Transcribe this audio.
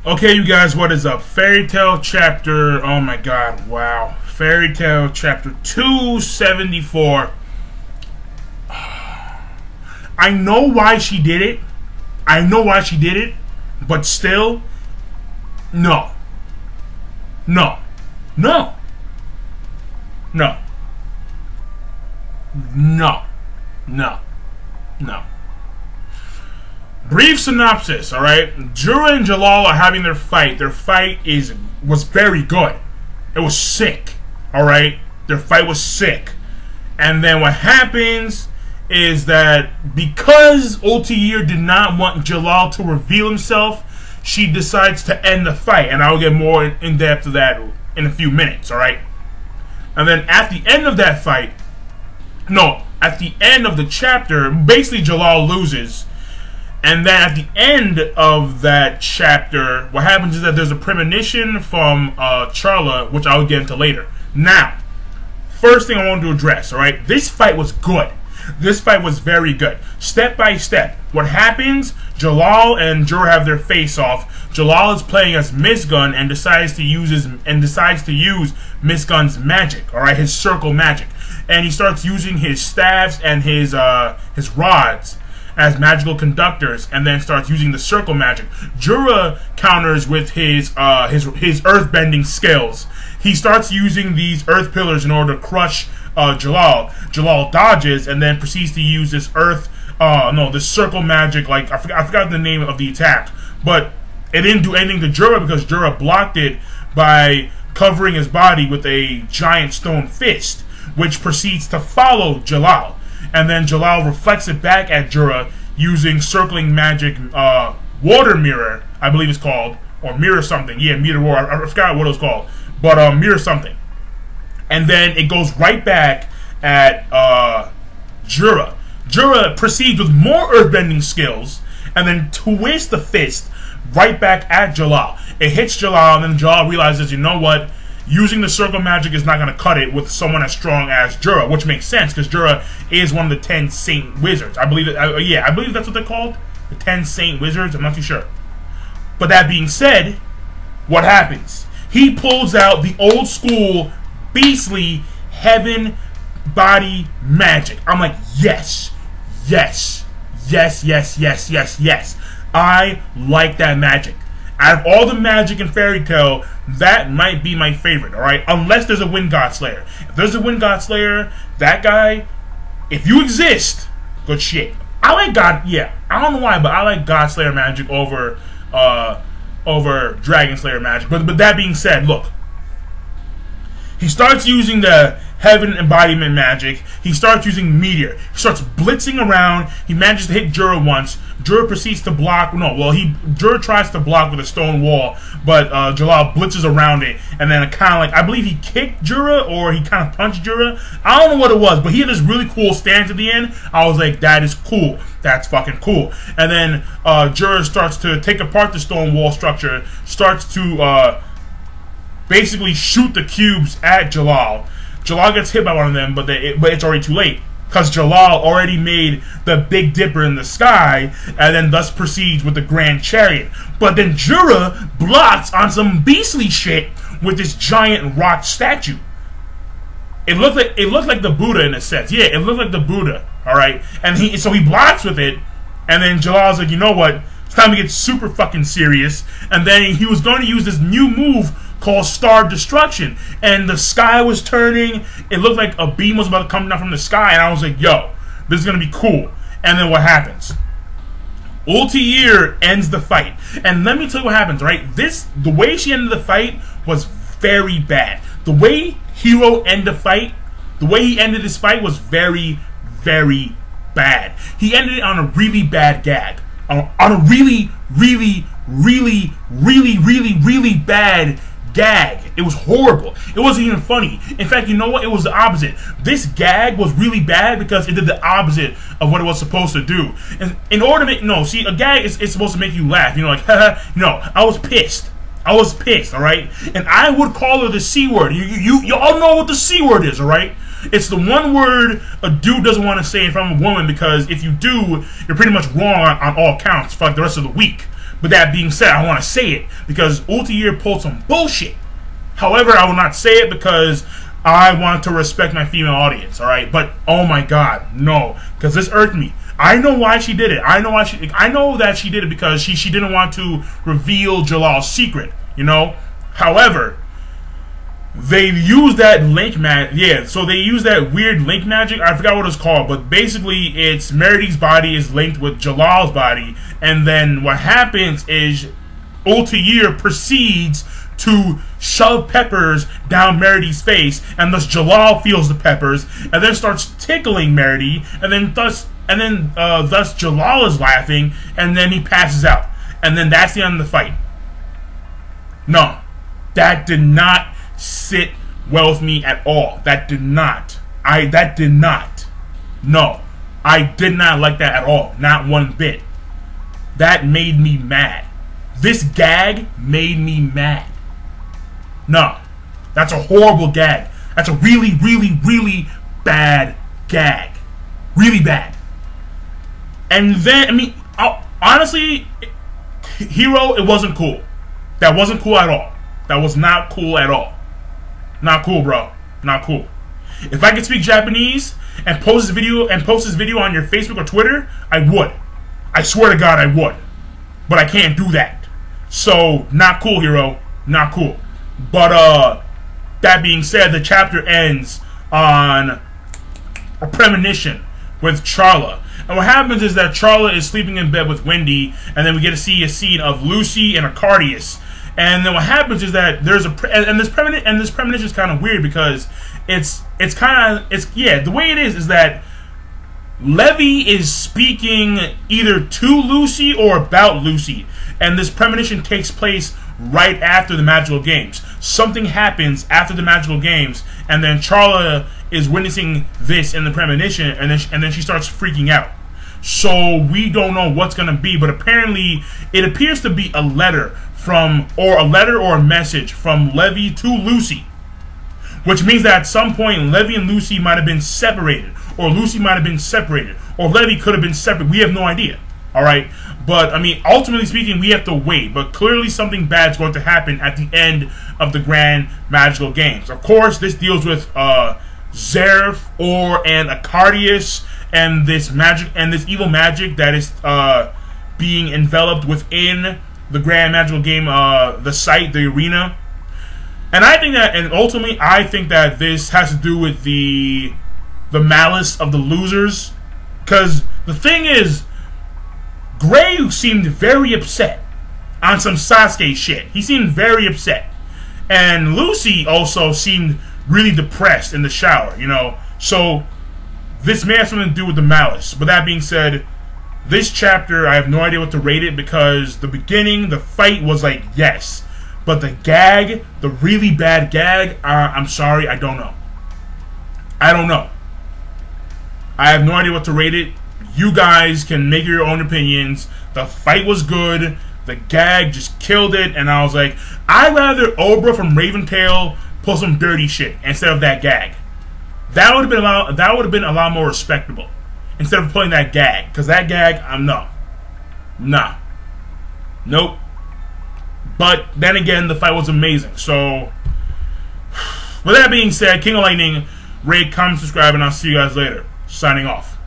Okay, you guys, what is up? Fairy Tail chapter, oh my god, wow. Fairy Tail chapter 274. I know why she did it. But still, no. No. No. No. No. No. No. Brief synopsis, alright? Jura and Jalal are having their fight. Their fight was very good. It was sick, alright? Their fight was sick. And then what happens is that because Ultiir did not want Jalal to reveal himself, she decides to end the fight. And I'll get more in depth to that in a few minutes, alright? And then at the end of that fight, at the end of the chapter, basically Jalal loses. And then at the end of that chapter, what happens is that there's a premonition from Charla, which I'll get into later. Now, first thing I want to address, alright? This fight was good. This fight was very good. Step by step. What happens? Jalal and Jura have their face off. Jalal is playing as Miss Gun and decides to use Miss Gun's magic, alright? His circle magic. And he starts using his staffs and his rods as magical conductors, and then starts using the circle magic. Jura counters with his earth-bending skills. He starts using these earth pillars in order to crush Jalal. Jalal dodges and then proceeds to use this this circle magic. Like I forgot the name of the attack, but it didn't do anything to Jura because Jura blocked it by covering his body with a giant stone fist, which proceeds to follow Jalal. And then Jalal reflects it back at Jura using circling magic, water mirror, I believe it's called, or mirror something. Yeah, mirror war. I forgot what it was called, but mirror something. And then it goes right back at Jura. Jura proceeds with more earthbending skills, and then twists the fist right back at Jalal. It hits Jalal, and then Jalal realizes, you know what? Using the circle magic is not going to cut it with someone as strong as Jura, which makes sense because Jura is one of the 10 Saint Wizards. I believe I believe that's what they're called, the 10 Saint Wizards. I'm not too sure. But that being said, what happens? He pulls out the old school, beastly heaven body magic. I'm like, yes, yes, yes, yes, yes, yes, yes. I like that magic. Out of all the magic in Fairy Tail, that might be my favorite, alright? Unless there's a Wind God Slayer. If there's a Wind God Slayer, that guy, if you exist, good shit. I like God, yeah, I don't know why, but I like God Slayer magic over Dragon Slayer magic. But that being said, look. He starts using the Heaven Embodiment magic. He starts using Meteor. He starts blitzing around. He manages to hit Jura once. Jura proceeds to block. Jura tries to block with a stone wall, but Jalal blitzes around it. And then kind of like, I believe he kicked Jura or he kind of punched Jura. I don't know what it was, but he had this really cool stance at the end. I was like, that is cool. That's fucking cool. And then Jura starts to take apart the stone wall structure, starts to basically shoot the cubes at Jalal. Jalal gets hit by one of them, but it's already too late because Jalal already made the Big Dipper in the sky and then thus proceeds with the Grand Chariot. But then Jura blocks on some beastly shit with this giant rock statue. It looked like the Buddha in a sense. Yeah, it looked like the Buddha. All right, and so he blocks with it, and then Jalal's like, you know what? It's time to get super fucking serious. And then he was going to use this new move called Star Destruction, and the sky was turning. It looked like a beam was about to come down from the sky, and I was like, yo, this is gonna be cool. And then what happens? Ultiir ends the fight, and let me tell you what happens, right? The way she ended the fight was very bad. The way Hero ended the fight, the way he ended this fight was very, very bad. He ended it on a really bad gag, on a really, really, really, really, really, really bad gag. It was horrible. It wasn't even funny. In fact, you know what? It was the opposite. This gag was really bad because it did the opposite of what it was supposed to do. And in order to make, see, a gag is supposed to make you laugh. You know, like, haha, no, I was pissed. I was pissed, alright? And I would call her the C word. You all know what the C word is, alright? It's the one word a dude doesn't want to say in front of a woman because if you do, you're pretty much wrong on all counts for like the rest of the week. But that being said, I want to say it because Ultier pulled some bullshit. However, I will not say it because I want to respect my female audience, alright? But, oh my god, no. Because this irked me. I know why she did it. I know that she did it because she didn't want to reveal Jalal's secret, you know? However, they used that link magic. Yeah, so they used that weird link magic. I forgot what it's called, but basically it's Merity's body is linked with Jalal's body, and then what happens is Ultier proceeds to shove peppers down Merity's face, and thus Jalal feels the peppers, and then starts tickling Merity, and then thus Jalal is laughing, and then he passes out, and then that's the end of the fight. No, that did not sit well with me at all. That did not. No, I did not like that at all. Not one bit. That made me mad. This gag made me mad. No, that's a horrible gag. That's a really, really, really bad gag. Really bad. And then, I mean, honestly, Hero, it wasn't cool. That wasn't cool at all. That was not cool at all. Not cool, bro. Not cool. If I could speak Japanese and post this video on your Facebook or Twitter, I would. I swear to God, I would. But I can't do that. So, not cool, Hero. Not cool. But, that being said, the chapter ends on a premonition with Charla. And what happens is that Charla is sleeping in bed with Wendy, and then we get to see a scene of Lucy and Arcadius. And then what happens is that there's this premonition is kind of weird because the way it is that Levy is speaking either to Lucy or about Lucy, and this premonition takes place right after the magical games. Something happens after the magical games, and then Charla is witnessing this in the premonition, and then she starts freaking out. So we don't know what's gonna be, but apparently it appears to be a letter or a message from Levy to Lucy, which means that at some point Levy and Lucy might have been separated, or Lucy might have been separated, or Levy could have been separate. We have no idea. All right, but I mean, ultimately speaking, we have to wait. But clearly, something bad's going to happen at the end of the Grand Magical Games. Of course, this deals with Zeref and Arcadius and this magic and this evil magic that is being enveloped within the Grand Magical Game, the site, the arena. And I think that, and ultimately, I think that this has to do with the malice of the losers, because the thing is, Gray seemed very upset on some Sasuke shit. He seemed very upset. And Lucy also seemed really depressed in the shower, you know. So, this may have something to do with the malice. But that being said, this chapter, I have no idea what to rate it because the beginning, the fight was like, yes. But the gag, the really bad gag, I'm sorry, I don't know. I don't know. I have no idea what to rate it. You guys can make your own opinions. The fight was good. The gag just killed it. And I was like, I'd rather Obra from Raventail pull some dirty shit instead of that gag. That would have been a lot more respectable instead of pulling that gag. Because that gag, nah. Nope. But then again, the fight was amazing. So, with that being said, King of Lightning, rate, comment, subscribe, and I'll see you guys later. Signing off.